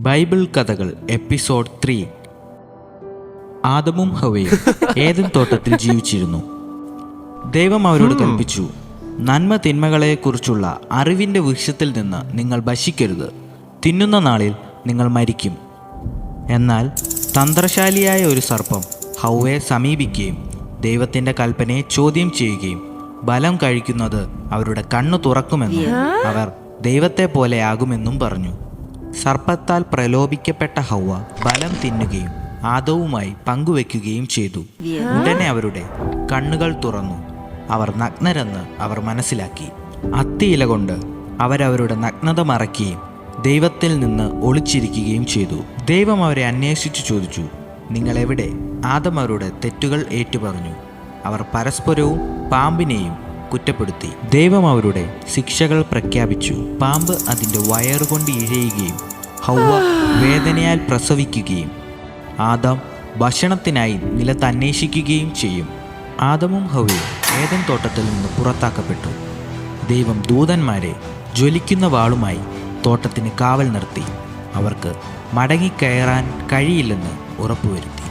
Bible കഥകൾ episode 3. ആദമും ഹവ്വയും Eden തോട്ടത്തിൽ ജീവിച്ചിരുന്നു. ദൈവം അവരോട് കൽപ്പിച്ചു, നന്മ തിന്മകളെക്കുറിച്ചുള്ള അറിവിൻ്റെ വൃക്ഷത്തിൽ നിന്ന് നിങ്ങൾ ഭക്ഷിക്കരുത്, തിന്നുന്ന നാളിൽ നിങ്ങൾ മരിക്കും. എന്നാൽ തന്ത്രശാലിയായ ഒരു സർപ്പം ഹവ്വയെ സമീപിക്കുകയും ദൈവത്തിൻ്റെ കൽപ്പനയെ ചോദ്യം ചെയ്യുകയും ബലം കഴിക്കുന്നത് അവരുടെ കണ്ണു തുറക്കുമെന്നും അവർ ദൈവത്തെ പോലെ ആകുമെന്നും പറഞ്ഞു. സർപ്പത്താൽ പ്രലോഭിക്കപ്പെട്ട ഹവ്വ ബലം തിന്നുകയും ആദവുമായി പങ്കുവെക്കുകയും ചെയ്തു. ഉടനെ അവരുടെ കണ്ണുകൾ തുറന്നു. അവർ നഗ്നരെന്ന് അവർ മനസ്സിലാക്കി. അത്തിയില കൊണ്ട് അവരവരുടെ നഗ്നത മറയ്ക്കുകയും ദൈവത്തിൽ നിന്ന് ഒളിച്ചിരിക്കുകയും ചെയ്തു. ദൈവം അവരെ അന്വേഷിച്ചു ചോദിച്ചു, നിങ്ങൾ എവിടെ? ആദം അവരുടെ തെറ്റുകൾ ഏറ്റുപറഞ്ഞു. അവർ പരസ്പരവും പാമ്പിനെയും കുറ്റപ്പെടുത്തി. ദൈവം അവരുടെ ശിക്ഷകൾ പ്രഖ്യാപിച്ചു. പാമ്പ് അതിൻ്റെ വയറുകൊണ്ട് ഇഴയുകയും ഹവ്വ വേദനയാൽ പ്രസവിക്കുകയും ആദാം ഭക്ഷണത്തിനായി നിലത്ത് അന്വേഷിക്കുകയും ചെയ്യും. ആദമും ഹവ്വയും ഏദൻ തോട്ടത്തിൽ നിന്ന് പുറത്താക്കപ്പെട്ടു. ദൈവം ദൂതന്മാരെ ജ്വലിക്കുന്ന വാളുമായി തോട്ടത്തിന് കാവൽ നിർത്തി. അവർക്ക് മടങ്ങിക്കയറാൻ കഴിയില്ലെന്ന് ഉറപ്പുവരുത്തി.